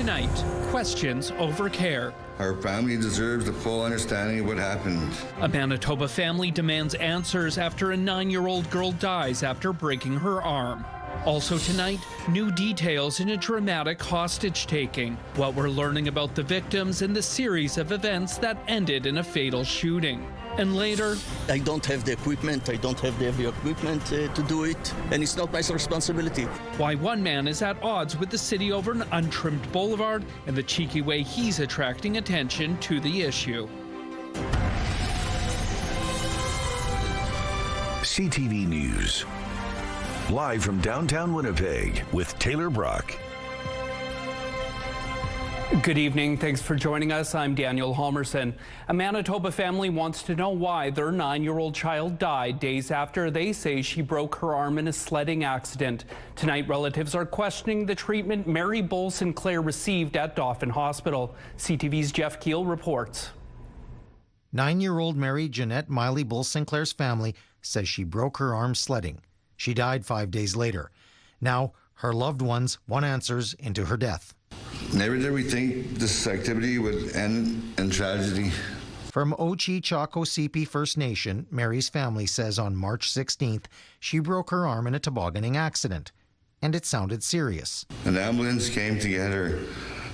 Tonight, questions over care. Our family deserves the full understanding of what happened. A Manitoba family demands answers after a 9-year-old girl dies after breaking her arm. Also tonight, new details in a dramatic hostage-taking, what we're learning about the victims and the series of events that ended in a fatal shooting. And later, I don't have the equipment, I don't have the heavy equipment to do it, and it's not my responsibility. why one man is at odds with the city over an untrimmed boulevard and the cheeky way he's attracting attention to the issue. CTV News. Live from downtown Winnipeg with Taylor Brock. Good evening. Thanks for joining us. I'm Daniel Halmerson. A Manitoba family wants to know why their 9-year-old child died days after they say she broke her arm in a sledding accident. Tonight, relatives are questioning the treatment Mary Bull Sinclair received at Dauphin Hospital. CTV's Jeff Keel reports. 9-year-old Mary Jeanette Miley Bull Sinclair's family says she broke her arm sledding. She died 5 days later. Now, her loved ones want answers into her death. Never did we think this activity would end in tragedy. From Ochi-Chaco-Sipi First Nation, Mary's family says on March 16th, she broke her arm in a tobogganing accident. And it sounded serious. An ambulance came to get her.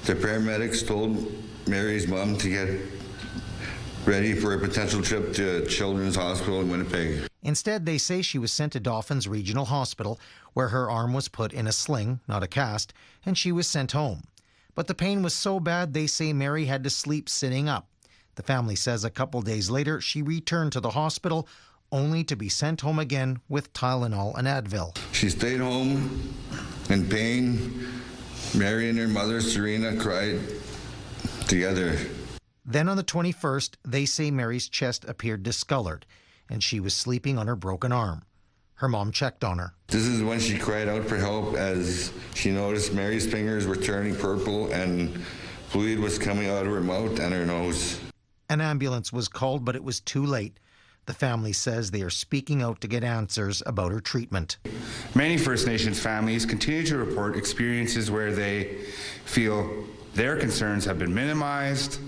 The paramedics told Mary's mom to get ready for a potential trip to Children's Hospital in Winnipeg. Instead, they say she was sent to Dauphin's Regional Hospital, where her arm was put in a sling, not a cast, and she was sent home. But the pain was so bad, they say Mary had to sleep sitting up. The family says a couple days later, she returned to the hospital, only to be sent home again with Tylenol and Advil. She stayed home in pain. Mary and her mother, Serena, cried together. Then on the 21st, they say Mary's chest appeared discolored, and she was sleeping on her broken arm. Her mom checked on her. This is when she cried out for help as she noticed Mary's fingers were turning purple and fluid was coming out of her mouth and her nose. An ambulance was called, but it was too late. The family says they are speaking out to get answers about her treatment. Many First Nations families continue to report experiences where they feel their concerns have been minimized,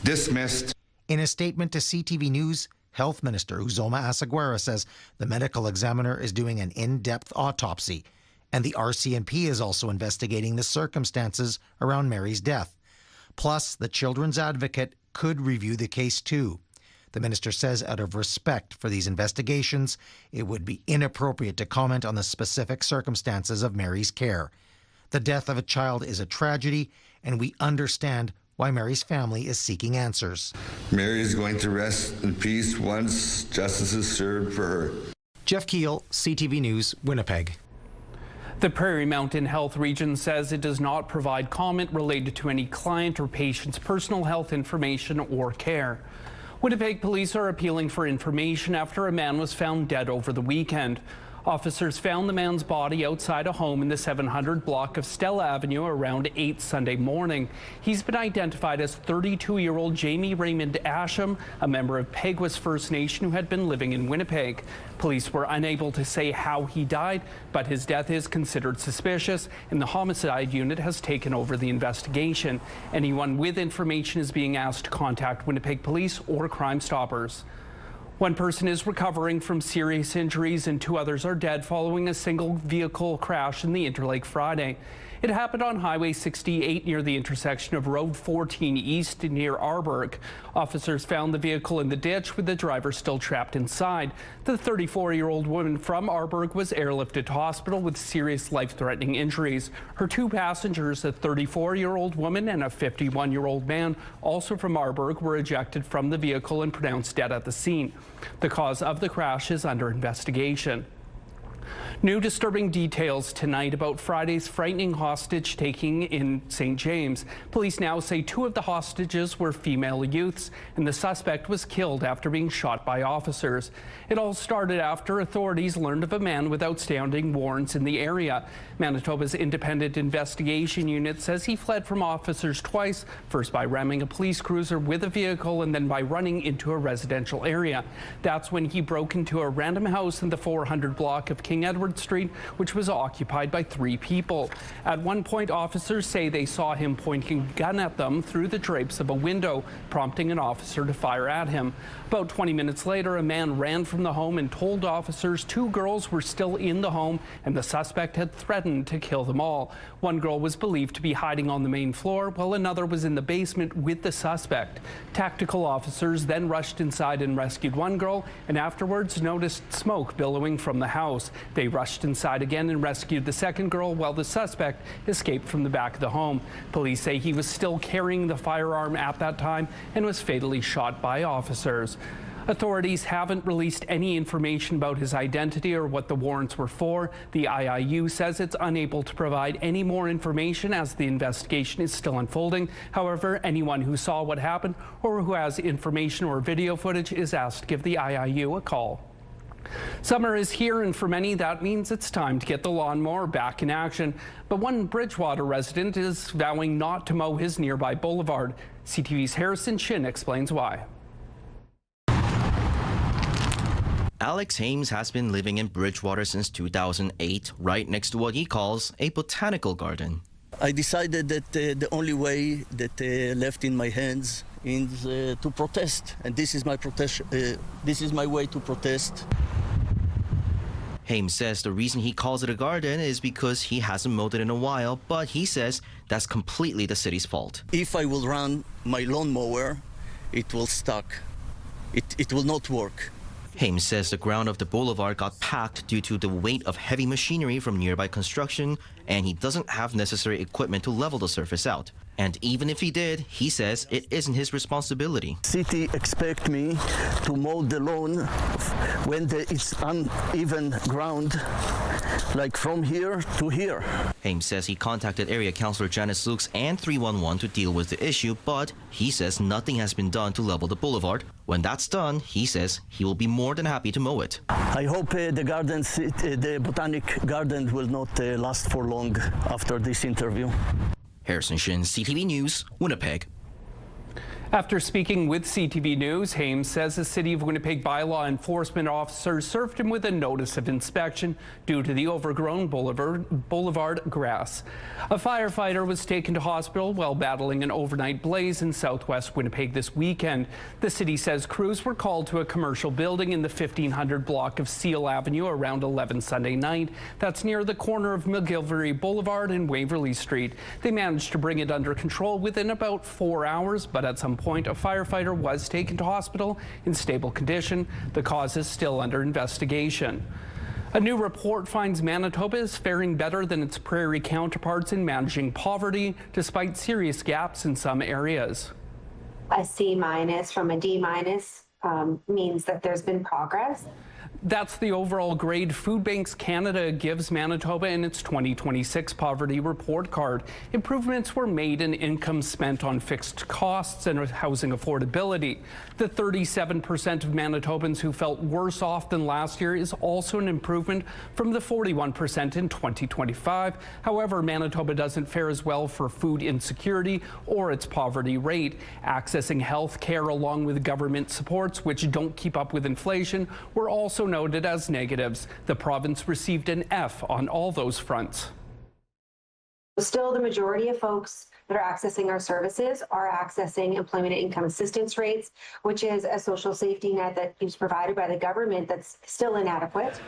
dismissed. In a statement to CTV News, Health Minister Uzoma Asaguera says the medical examiner is doing an in-depth autopsy, and the RCMP is also investigating the circumstances around Mary's death. Plus, the children's advocate could review the case too. The minister says out of respect for these investigations, it would be inappropriate to comment on the specific circumstances of Mary's care. The death of a child is a tragedy, and we understand why Mary's family is seeking answers. Mary is going to rest in peace once justice is served for her. Jeff Keel, CTV News, Winnipeg. The Prairie Mountain Health Region says it does not provide comment related to any client or patient's personal health information or care. Winnipeg police are appealing for information after a man was found dead over the weekend. Officers found the man's body outside a home in the 700 block of Stella Avenue around 8 Sunday morning. He's been identified as 32-year-old Jamie Raymond Asham, a member of Peguis First Nation who had been living in Winnipeg. Police were unable to say how he died, but his death is considered suspicious, and the homicide unit has taken over the investigation. Anyone with information is being asked to contact Winnipeg Police or Crime Stoppers. One person is recovering from serious injuries and 2 others are dead following a single vehicle crash in the Interlake Friday. It happened on Highway 68 near the intersection of Road 14 East near Arborg. Officers found the vehicle in the ditch with the driver still trapped inside. The 34-year-old woman from Arborg was airlifted to hospital with serious life-threatening injuries. Her 2 passengers, a 34-year-old woman and a 51-year-old man, also from Arborg, were ejected from the vehicle and pronounced dead at the scene. The cause of the crash is under investigation. New disturbing details tonight about Friday's frightening hostage-taking in St. James. Police now say 2 of the hostages were female youths, and the suspect was killed after being shot by officers. It all started after authorities learned of a man with outstanding warrants in the area. Manitoba's Independent Investigation Unit says he fled from officers twice, first by ramming a police cruiser with a vehicle and then by running into a residential area. That's when he broke into a random house in the 400 block of King Edward Edward Street, which was occupied by 3 people. At one point, officers say they saw him pointing a gun at them through the drapes of a window, prompting an officer to fire at him. About 20 minutes later, a man ran from the home and told officers 2 girls were still in the home and the suspect had threatened to kill them all. One girl was believed to be hiding on the main floor, while another was in the basement with the suspect. Tactical officers then rushed inside and rescued one girl, and afterwards noticed smoke billowing from the house. They rushed inside again and rescued the second girl, while the suspect escaped from the back of the home. Police say he was still carrying the firearm at that time and was fatally shot by officers. Authorities haven't released any information about his identity or what the warrants were for. The IIU says it's unable to provide any more information as the investigation is still unfolding. However, anyone who saw what happened or who has information or video footage is asked to give the IIU a call. Summer is here, and for many that means it's time to get the lawnmower back in action. But one Bridgewater resident is vowing not to mow his nearby boulevard. CTV's Harrison Shin explains why. Alex Hames has been living in Bridgewater since 2008, right next to what he calls a botanical garden. I decided that the only way that left in my hands is to protest, and this is my protest. This is my way to protest. Hames says the reason he calls it a garden is because he hasn't mowed it in a while, but he says that's completely the city's fault. If I will run my lawnmower, it will stuck. It will not work. Hames says the ground of the boulevard got packed due to the weight of heavy machinery from nearby construction, and he doesn't have necessary equipment to level the surface out. And even if he did, he says it isn't his responsibility. City expect me to mow the lawn when it's uneven ground, like from here to here. Hames says he contacted area councillor Janice Lukes and 311 to deal with the issue, but he says nothing has been done to level the boulevard. When that's done, he says he will be more than happy to mow it. I hope the botanic garden will not last for long after this interview. Harrison Shin, CTV News, Winnipeg. After speaking with CTV News, Hames says the City of Winnipeg bylaw enforcement officers served him with a notice of inspection due to the overgrown boulevard grass. A firefighter was taken to hospital while battling an overnight blaze in southwest Winnipeg this weekend. The city says crews were called to a commercial building in the 1500 block of Seal Avenue around 11 Sunday night. That's near the corner of McGilvery Boulevard and Waverly Street. They managed to bring it under control within about 4 hours, but at some point, a firefighter was taken to hospital in stable condition. The cause is still under investigation. A new report finds Manitoba is faring better than its prairie counterparts in managing poverty, despite serious gaps in some areas. A C- from a D- means that there's been progress. That's the overall grade Food Banks Canada gives Manitoba in its 2026 poverty report card. Improvements were made in income spent on fixed costs and housing affordability. The 37% of Manitobans who felt worse off than last year is also an improvement from the 41% in 2025. However, Manitoba doesn't fare as well for food insecurity or its poverty rate. Accessing health care along with government supports, which don't keep up with inflation, were also noted as negatives. The province received an F on all those fronts. Still, the majority of folks that are accessing our services are accessing employment and income assistance rates, which is a social safety net that is provided by the government that's still inadequate.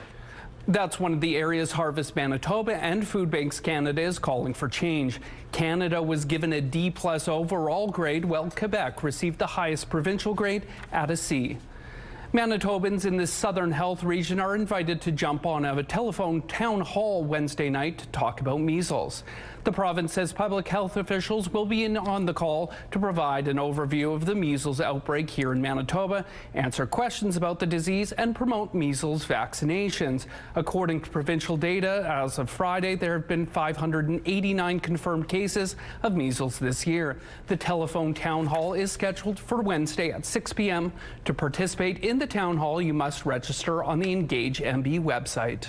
That's one of the areas Harvest Manitoba and Food Banks Canada is calling for change. Canada was given a D+ overall grade, while Quebec received the highest provincial grade at a C. Manitobans in the Southern Health region are invited to jump on a telephone town hall Wednesday night to talk about measles. The province says public health officials will be on the call to provide an overview of the measles outbreak here in Manitoba, answer questions about the disease, and promote measles vaccinations. According to provincial data, as of Friday, there have been 589 confirmed cases of measles this year. The telephone town hall is scheduled for Wednesday at 6 p.m. To participate in the town hall, you must register on the Engage MB website.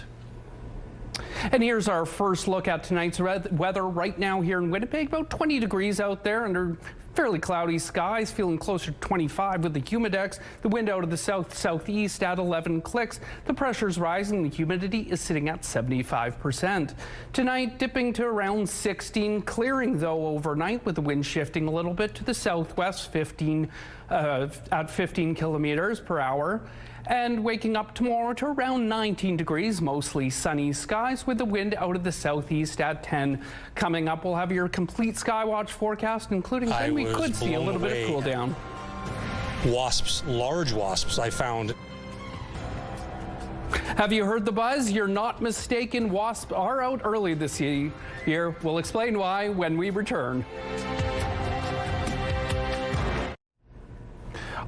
And here's our first look at tonight's weather right now here in Winnipeg. About 20 degrees out there under Fairly cloudy skies, feeling closer to 25 with the humidex. The wind out of the south-southeast at 11 clicks. The pressure's rising. The humidity is sitting at 75%. Tonight, dipping to around 16, clearing though overnight with the wind shifting a little bit to the southwest, at 15 kilometers per hour. And waking up tomorrow to around 19 degrees, mostly sunny skies with the wind out of the southeast at 10. Coming up, we'll have your complete Skywatch forecast, including when we could see a little bit of cool down. Wasps, large wasps, I found. Have you heard the buzz? You're not mistaken. Wasps are out early this year. We'll explain why when we return.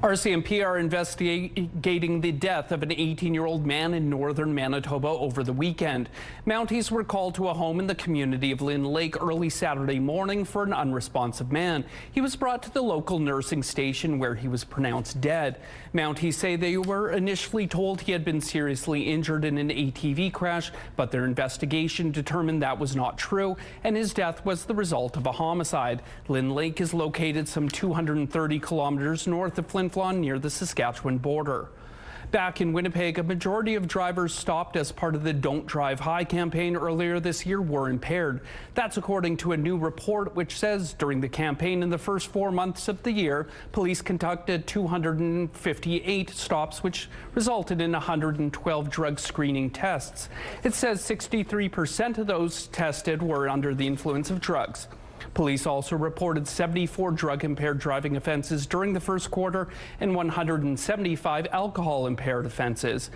RCMP are investigating the death of an 18-year-old man in northern Manitoba over the weekend. Mounties were called to a home in the community of Lynn Lake early Saturday morning for an unresponsive man. He was brought to the local nursing station where he was pronounced dead. Mounties say they were initially told he had been seriously injured in an ATV crash, but their investigation determined that was not true, and his death was the result of a homicide. Lynn Lake is located some 230 kilometers north of Flin Flon near the Saskatchewan border. Back in Winnipeg, a majority of drivers stopped as part of the Don't Drive High campaign earlier this year were impaired. That's according to a new report which says during the campaign in the first 4 months of the year, police conducted 258 stops, which resulted in 112 drug screening tests. It says 63% of those tested were under the influence of drugs. Police also reported 74 drug-impaired driving offenses during the first quarter and 175 alcohol-impaired offenses.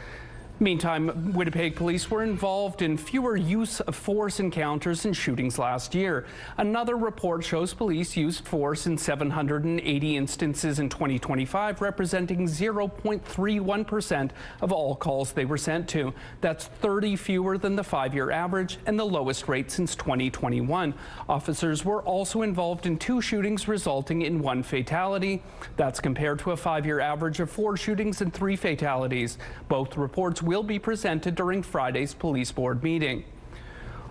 Meantime, Winnipeg police were involved in fewer use of force encounters and shootings last year. Another report shows police used force in 780 instances in 2025, representing 0.31% of all calls they were sent to. That's 30 fewer than the 5-year average and the lowest rate since 2021. Officers were also involved in 2 shootings, resulting in 1 fatality. That's compared to a 5-year average of 4 shootings and 3 fatalities. Both reports will be presented during Friday's police board meeting.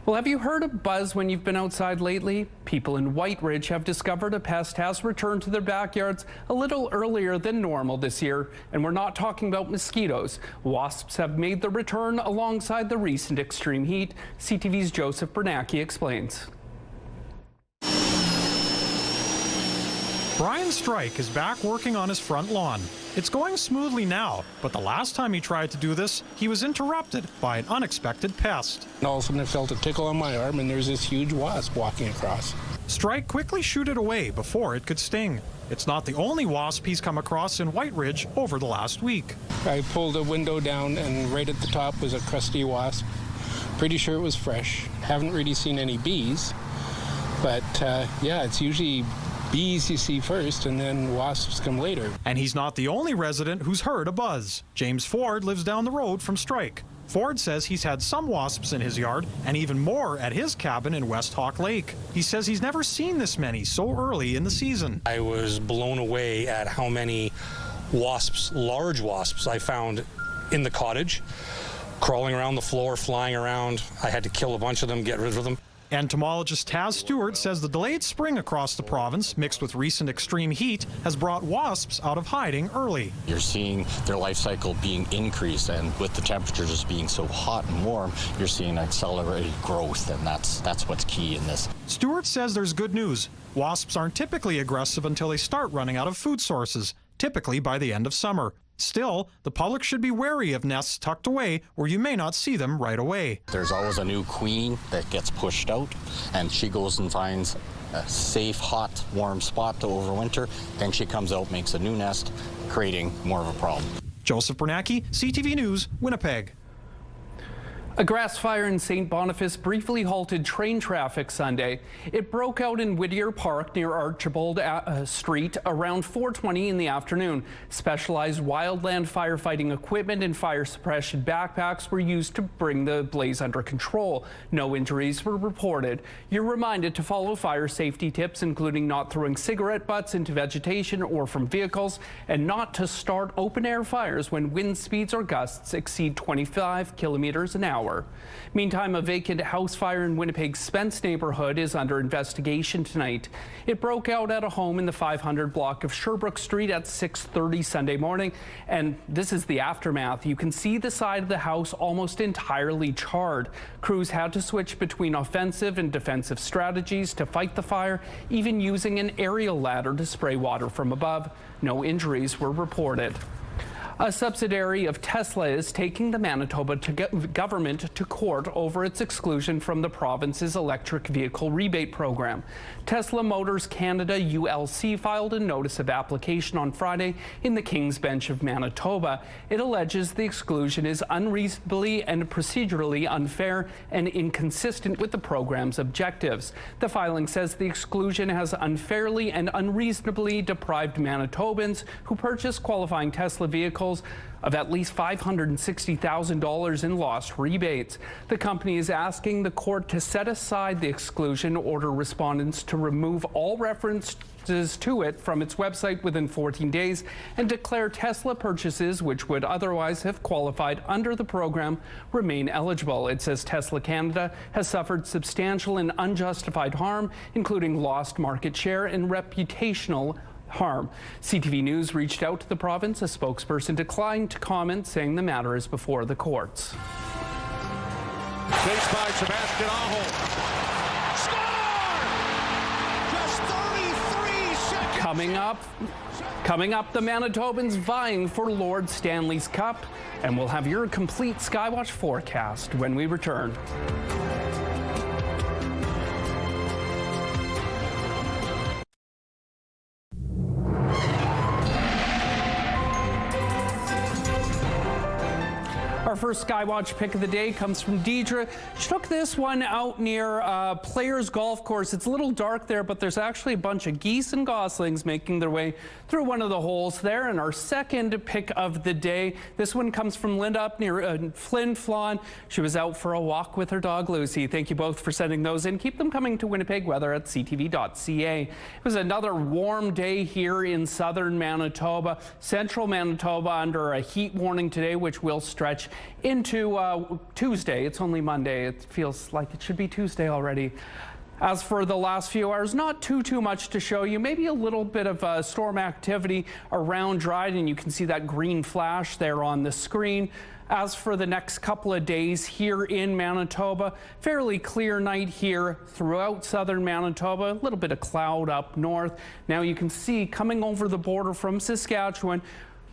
Well, have you heard a buzz when you've been outside lately? People in White Ridge have discovered a pest has returned to their backyards a little earlier than normal this year, and we're not talking about mosquitoes. Wasps have made the return alongside the recent extreme heat. CTV's Joseph Bernacki explains. Brian Strike is back working on his front lawn. It's going smoothly now, but the last time he tried to do this, he was interrupted by an unexpected pest. All of a sudden I felt a tickle on my arm and there's this huge wasp walking across. Strike quickly shooed it away before it could sting. It's not the only wasp he's come across in White Ridge over the last week. I pulled a window down and right at the top was a crusty wasp. Pretty sure it was fresh. Haven't really seen any bees, but yeah, it's usually bees you see first and then wasps come later. And he's not the only resident who's heard a buzz. James Ford lives down the road from Strike. Ford says he's had some wasps in his yard and even more at his cabin in West Hawk Lake. He says he's never seen this many so early in the season. I was blown away at how many wasps, large wasps, I found in the cottage, crawling around the floor, flying around. I had to kill a bunch of them, get rid of them. Entomologist Taz Stewart says the delayed spring across the province, mixed with recent extreme heat, has brought wasps out of hiding early. You're seeing their life cycle being increased, and with the temperatures just being so hot and warm, you're seeing accelerated growth, and that's what's key in this. Stewart says there's good news. Wasps aren't typically aggressive until they start running out of food sources, typically by the end of summer. Still, the public should be wary of nests tucked away where you may not see them right away. There's always a new queen that gets pushed out, and she goes and finds a safe, hot, warm spot to overwinter. Then she comes out, makes a new nest, creating more of a problem. Joseph Bernacki, CTV News, Winnipeg. A grass fire in St. Boniface briefly halted train traffic Sunday. It broke out in Whittier Park near Archibald Street around 4:20 in the afternoon. Specialized wildland firefighting equipment and fire suppression backpacks were used to bring the blaze under control. No injuries were reported. You're reminded to follow fire safety tips, including not throwing cigarette butts into vegetation or from vehicles, and not to start open-air fires when wind speeds or gusts exceed 25 kilometers an hour. hour. Meantime, a vacant house fire in Winnipeg's Spence neighborhood is under investigation tonight. It broke out at a home in the 500 block of Sherbrooke Street at 6:30 Sunday morning, and this is the aftermath. You can see the side of the house almost entirely charred. Crews had to switch between offensive and defensive strategies to fight the fire, even using an aerial ladder to spray water from above. No injuries were reported. A subsidiary of Tesla is taking the Manitoba government to court over its exclusion from the province's electric vehicle rebate program. Tesla Motors Canada ULC filed a notice of application on Friday in the King's Bench of Manitoba. It alleges the exclusion is unreasonably and procedurally unfair and inconsistent with the program's objectives. The filing says the exclusion has unfairly and unreasonably deprived Manitobans who purchase qualifying Tesla vehicles of at least $560,000 in lost rebates. The company is asking the court to set aside the exclusion, order respondents to remove all references to it from its website within 14 days, and declare Tesla purchases, which would otherwise have qualified under the program, remain eligible. It says Tesla Canada has suffered substantial and unjustified harm, including lost market share and reputational harm. CTV News reached out to the province. A spokesperson declined to comment, saying the matter is before the courts. Chased by Sebastian Aho. Score! Just 33 seconds. Coming up, the Manitobans vying for Lord Stanley's Cup, and we'll have your complete Skywatch forecast when we return. Our first Skywatch pick of the day comes from Deidre. She took this one out near Players Golf Course. It's a little dark there, but there's actually a bunch of geese and goslings making their way through one of the holes there. And our second pick of the day, this one comes from Linda up near Flin Flon. She was out for a walk with her dog Lucy. Thank you both for sending those in. Keep them coming to Winnipeg weather at ctv.ca. It was another warm day here in southern Manitoba. Central Manitoba under a heat warning today, which will stretch into Tuesday. It's only Monday. It feels like it should be Tuesday already. As for the last few hours, not too much to show you. Maybe a little bit of storm activity around Dryden. You can see that green flash there on the screen. As for the next couple of days here in Manitoba, fairly clear night here throughout southern Manitoba. A little bit of cloud up north. Now you can see coming over the border from Saskatchewan,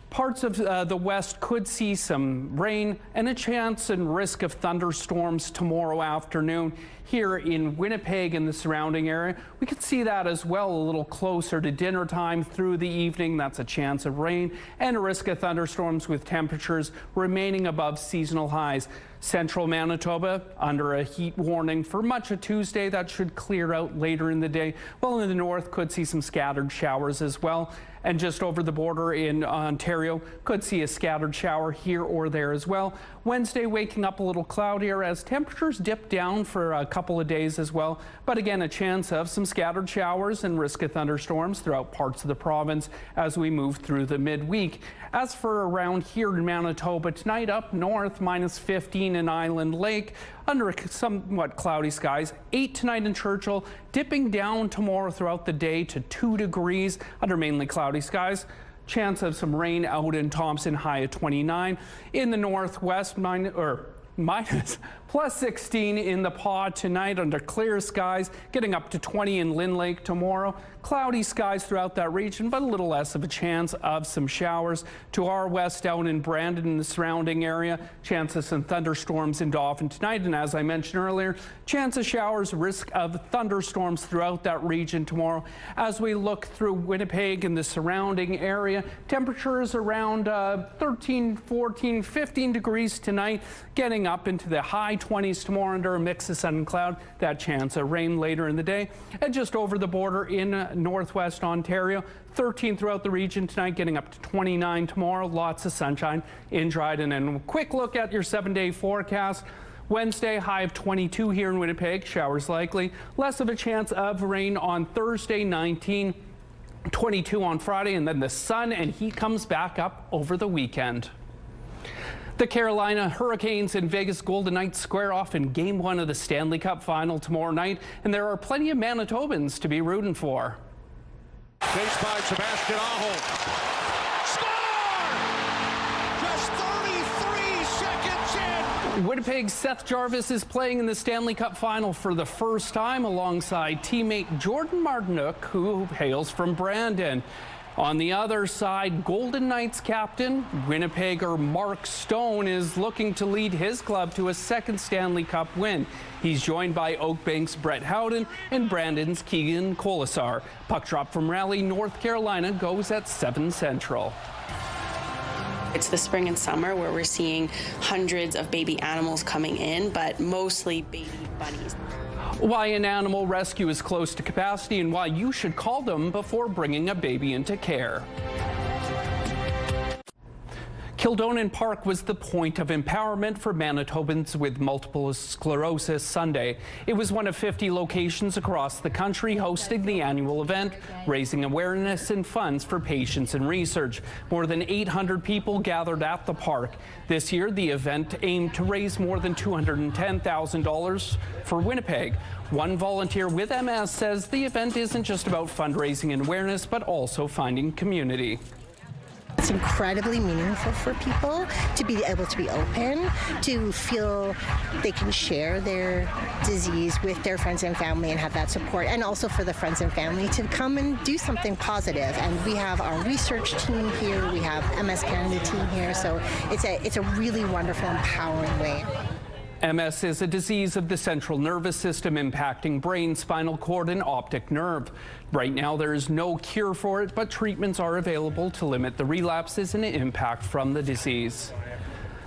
parts of the west could see some rain and a chance and risk of thunderstorms tomorrow afternoon. Here in Winnipeg and the surrounding area, we could see that as well a little closer to dinner time through the evening. That's a chance of rain and a risk of thunderstorms with temperatures remaining above seasonal highs. Central Manitoba under a heat warning for much of Tuesday. That should clear out later in the day. Well, in the north could see some scattered showers as well. And just over the border in Ontario, could see a scattered shower here or there as well. Wednesday waking up a little cloudier as temperatures dip down for a couple of days as well. But again, a chance of some scattered showers and risk of thunderstorms throughout parts of the province as we move through the midweek. As for around here in Manitoba, tonight up north, -15 in Island Lake, under somewhat cloudy skies. 8 tonight in Churchill, dipping down tomorrow throughout the day to 2 degrees under mainly cloudy skies. Chance of some rain out in Thompson, high at 29. In the northwest, +16 in the Paw tonight under clear skies, getting up to 20 in Lynn Lake tomorrow. Cloudy skies throughout that region, but a little less of a chance of some showers. To our west, down in Brandon and the surrounding area, chance of some thunderstorms in Dauphin tonight. And as I mentioned earlier, chance of showers, risk of thunderstorms throughout that region tomorrow. As we look through Winnipeg and the surrounding area, temperatures around 13, 14, 15 degrees tonight, getting up into the high 20s tomorrow under a mix of sun and cloud. That chance of rain later in the day. And just over the border in northwest Ontario, 13 throughout the region tonight, getting up to 29 tomorrow. Lots of sunshine in Dryden. And a quick look at your 7-day forecast. Wednesday, high of 22 here in Winnipeg. Showers likely. Less of a chance of rain on Thursday, 19. 22 on Friday, and then the sun and heat comes back up over the weekend. The Carolina Hurricanes and Vegas Golden Knights square off in Game 1 of the Stanley Cup Final tomorrow night, and there are plenty of Manitobans to be rooting for. Chased by Sebastian Aho. Score! Just 33 seconds in. Winnipeg's Seth Jarvis is playing in the Stanley Cup Final for the first time alongside teammate Jordan Martinook, who hails from Brandon. On the other side, Golden Knights captain, Winnipegger Mark Stone, is looking to lead his club to a second Stanley Cup win. He's joined by Oakbank's Brett Howden and Brandon's Keegan Colasar. Puck drop from Raleigh, North Carolina goes at 7 Central. It's the spring and summer where we're seeing hundreds of baby animals coming in, but mostly baby bunnies. Why an animal rescue is close to capacity and why you should call them before bringing a baby into care. Kildonan Park was the point of empowerment for Manitobans with multiple sclerosis Sunday. It was one of 50 locations across the country hosting the annual event, raising awareness and funds for patients and research. More than 800 people gathered at the park. This year, the event aimed to raise more than $210,000 for Winnipeg. One volunteer with MS says the event isn't just about fundraising and awareness, but also finding community. It's incredibly meaningful for people to be able to be open, to feel they can share their disease with their friends and family and have that support, and also for the friends and family to come and do something positive. And we have our research team here, we have MS Canada team here, so it's a really wonderful, empowering way. MS is a disease of the central nervous system impacting brain, spinal cord, and optic nerve. Right now, there is no cure for it, but treatments are available to limit the relapses and impact from the disease.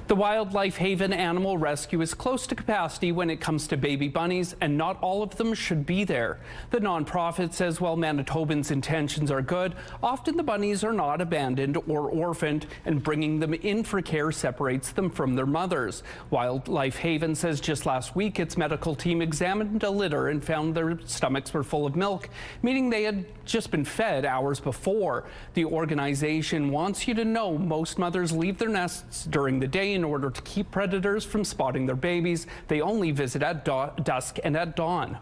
The Wildlife Haven Animal Rescue is close to capacity when it comes to baby bunnies, and not all of them should be there. The nonprofit says while Manitobans' intentions are good, often the bunnies are not abandoned or orphaned, and bringing them in for care separates them from their mothers. Wildlife Haven says just last week its medical team examined a litter and found their stomachs were full of milk, meaning they had just been fed hours before. The organization wants you to know most mothers leave their nests during the day in order to keep predators from spotting their babies. They only visit at dusk and at dawn.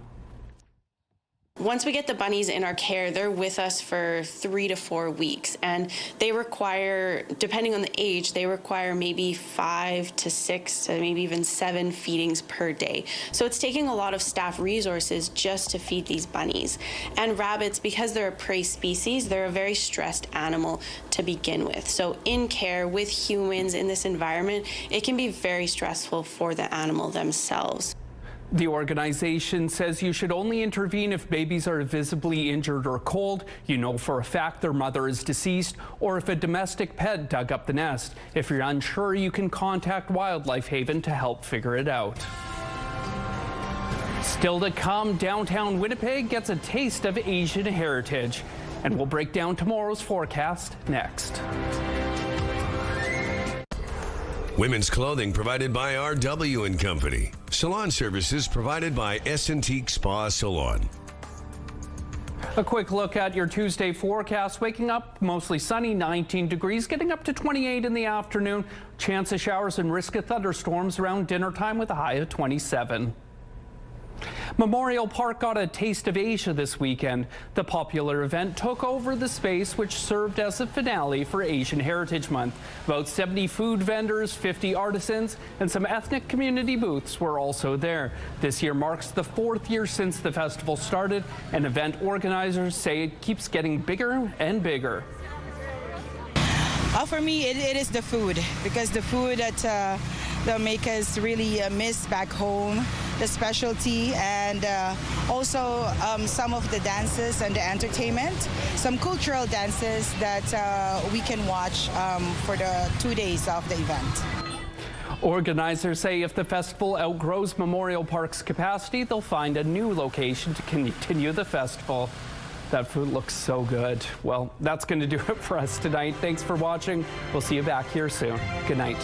Once we get the bunnies in our care, they're with us for 3 to 4 weeks, and they require, depending on the age, they require maybe 5 to 6 to maybe even 7 feedings per day. So it's taking a lot of staff resources just to feed these bunnies. And rabbits, because they're a prey species, they're a very stressed animal to begin with. So in care with humans in this environment, it can be very stressful for the animal themselves. The organization says you should only intervene if babies are visibly injured or cold, you know for a fact their mother is deceased, or if a domestic pet dug up the nest. If you're unsure, you can contact Wildlife Haven to help figure it out. Still to come, downtown Winnipeg gets a taste of Asian heritage. And we'll break down tomorrow's forecast next. Women's clothing provided by RW & Company. Salon services provided by S&T Spa Salon. A quick look at your Tuesday forecast. Waking up mostly sunny, 19 degrees, getting up to 28 in the afternoon. Chance of showers and risk of thunderstorms around dinner time with a high of 27. Memorial Park got a taste of Asia this weekend. The popular event took over the space, which served as a finale for Asian Heritage Month. About 70 food vendors, 50 artisans, and some ethnic community booths were also there. This year marks the 4th year since the festival started, and event organizers say it keeps getting bigger and bigger. For me, it is the food, because the food that make us really miss back home, the specialty, and also some of the dances and the entertainment, some cultural dances that we can watch for the 2 days of the event. Organizers say if the festival outgrows Memorial Park's capacity, they'll find a new location to continue the festival. That food looks so good. Well, that's going to do it for us tonight. Thanks for watching. We'll see you back here soon. Good night.